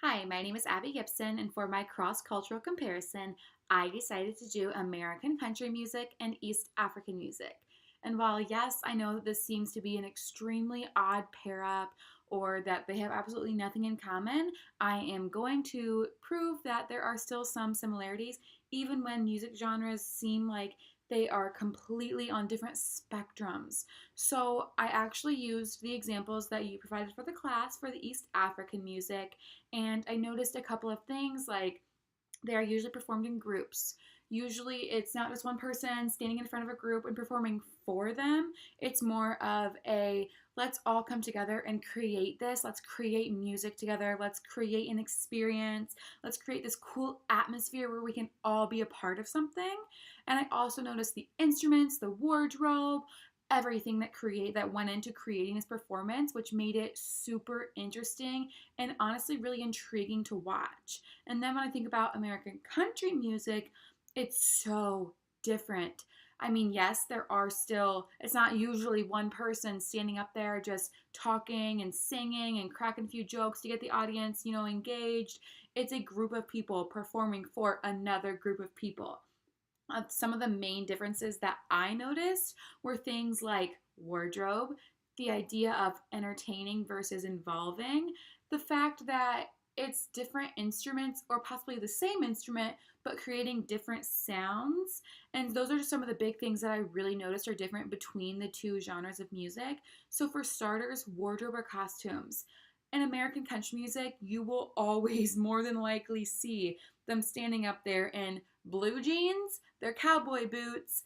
Hi, my name is Abby Gibson, and for my cross cultural comparison, I decided to do American country music and East African music. And while, yes, I know that this seems to be an extremely odd pair up or that they have absolutely nothing in common, I am going to prove that there are still some similarities, even when music genres seem like they are completely on different spectrums. So, I actually used the examples that you provided for the class for the East African music, and I noticed a couple of things like they are usually performed in groups. Usually, it's not just one person standing in front of a group and performing for them. It's more of a let's all come together and create this. Let's create music together. Let's create an experience. Let's create this cool atmosphere where we can all be a part of something. And I also noticed the instruments, the wardrobe, everything that went into creating this performance, which made it super interesting and honestly really intriguing to watch. And then when I think about American country music, it's so different. I mean, yes, it's not usually one person standing up there just talking and singing and cracking a few jokes to get the audience, engaged. It's a group of people performing for another group of people. Some of the main differences that I noticed were things like wardrobe, the idea of entertaining versus involving, the fact that it's different instruments or possibly the same instrument but creating different sounds. And those are just some of the big things that I really noticed are different between the two genres of music. So, for starters, wardrobe or costumes. In American country music, you will always more than likely see them standing up there in blue jeans, their cowboy boots,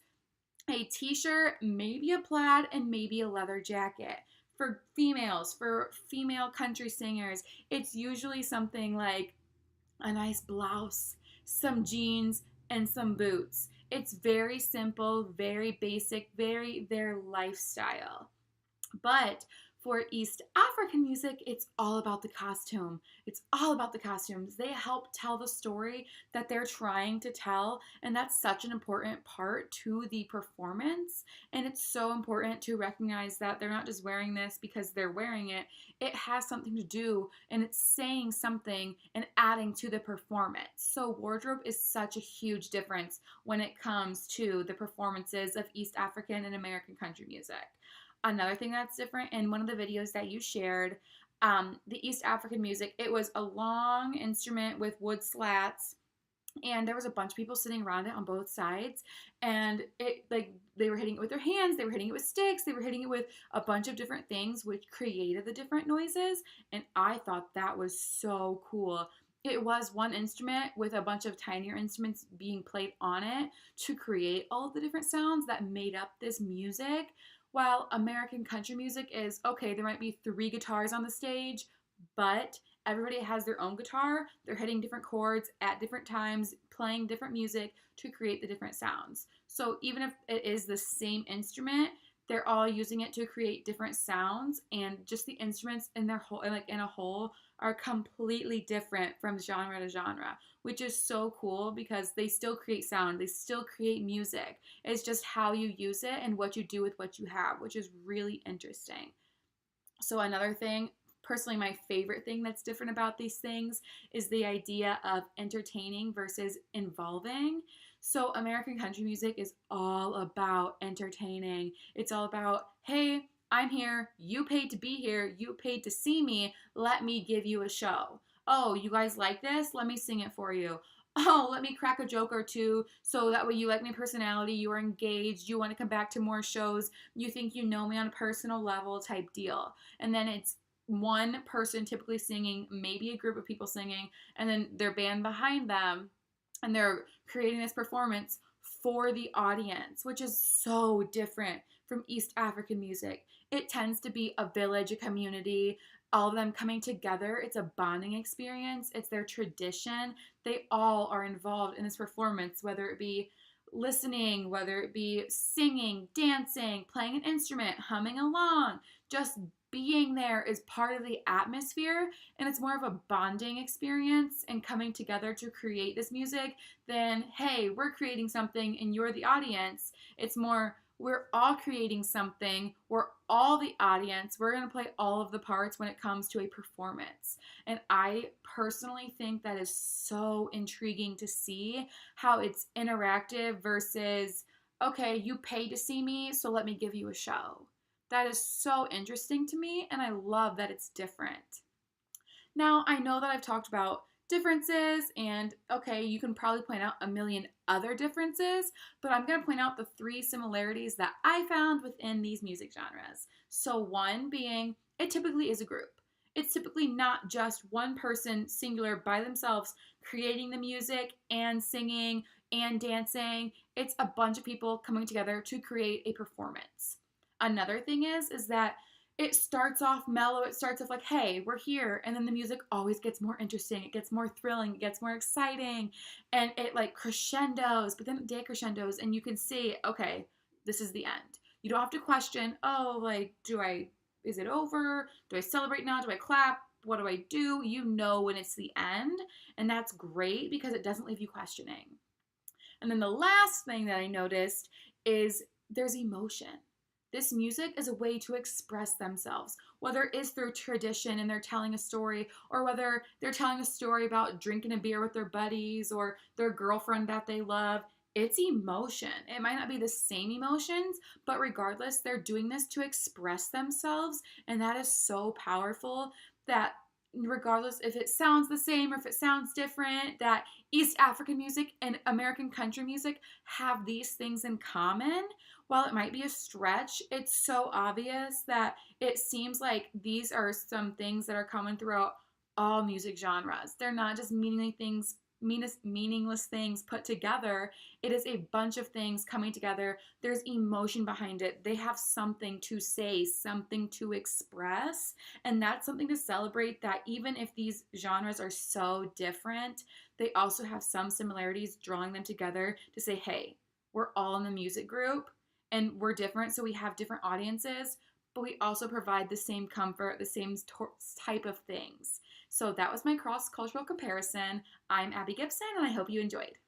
a t-shirt, maybe a plaid, and maybe a leather jacket. For female country singers, it's usually something like a nice blouse, some jeans, and some boots. It's very simple, very basic, very their lifestyle. But for East African music, it's all about the costume. It's all about the costumes. They help tell the story that they're trying to tell, and that's such an important part to the performance. And it's so important to recognize that they're not just wearing this because they're wearing it. It has something to do, and it's saying something and adding to the performance. So wardrobe is such a huge difference when it comes to the performances of East African and American country music. Another thing that's different in one of the videos that you shared, the East African music, it was a long instrument with wood slats, and there was a bunch of people sitting around it on both sides, and it like they were hitting it with their hands, they were hitting it with sticks, they were hitting it with a bunch of different things which created the different noises, and I thought that was so cool. It was one instrument with a bunch of tinier instruments being played on it to create all of the different sounds that made up this music. While American country music is okay, there might be three guitars on the stage, but everybody has their own guitar. They're hitting different chords at different times, playing different music to create the different sounds. So even if it is the same instrument, they're all using it to create different sounds, and just the instruments in their whole, like in a whole, are completely different from genre to genre, which is so cool because they still create sound, they still create music. It's just how you use it and what you do with what you have, which is really interesting. So, another thing, personally, my favorite thing that's different about these things is the idea of entertaining versus involving. So, American country music is all about entertaining. It's all about, hey, I'm here, you paid to be here, you paid to see me, let me give you a show. Oh, you guys like this? Let me sing it for you. Oh, let me crack a joke or two so that way you like my personality, you are engaged, you want to come back to more shows, you think you know me on a personal level type deal. And then it's one person typically singing, maybe a group of people singing, and then their band behind them, and they're creating this performance for the audience, which is so different from East African music. It tends to be a village, a community, all of them coming together. It's a bonding experience, it's their tradition. They all are involved in this performance, whether it be listening, whether it be singing, dancing, playing an instrument, humming along, just being there is part of the atmosphere, and it's more of a bonding experience and coming together to create this music than, hey, we're creating something and you're the audience. It's more, we're all creating something, we're all the audience, we're going to play all of the parts when it comes to a performance. And I personally think that is so intriguing to see how it's interactive versus, okay, you pay to see me, so let me give you a show. That is so interesting to me, and I love that it's different. Now, I know that I've talked about differences, and okay, you can probably point out a million other differences, but I'm going to point out the three similarities that I found within these music genres. So, one being it typically is a group. It's typically not just one person singular by themselves creating the music and singing and dancing. It's a bunch of people coming together to create a performance. Another thing is that it starts off mellow. It starts off like, hey, we're here. And then the music always gets more interesting. It gets more thrilling. It gets more exciting. And it like crescendos, but then it decrescendos. And you can see, okay, this is the end. You don't have to question, oh, like, is it over? Do I celebrate now? Do I clap? What do I do? You know when it's the end. And that's great because it doesn't leave you questioning. And then the last thing that I noticed is there's emotion. This music is a way to express themselves, whether it is through tradition and they're telling a story, or whether they're telling a story about drinking a beer with their buddies or their girlfriend that they love. It's emotion. It might not be the same emotions, but regardless, they're doing this to express themselves. And that is so powerful that regardless if it sounds the same or if it sounds different, that East African music and American country music have these things in common. While it might be a stretch, it's so obvious that it seems like these are some things that are common throughout all music genres. They're not just meaningless things put together. It is a bunch of things coming together. There's emotion behind it. They have something to say, something to express, and that's something to celebrate, that even if these genres are so different, they also have some similarities drawing them together to say, hey, we're all in the music group and we're different, so we have different audiences, but we also provide the same comfort, the same type of things. So that was my cross cultural comparison. I'm Abby Gibson, and I hope you enjoyed.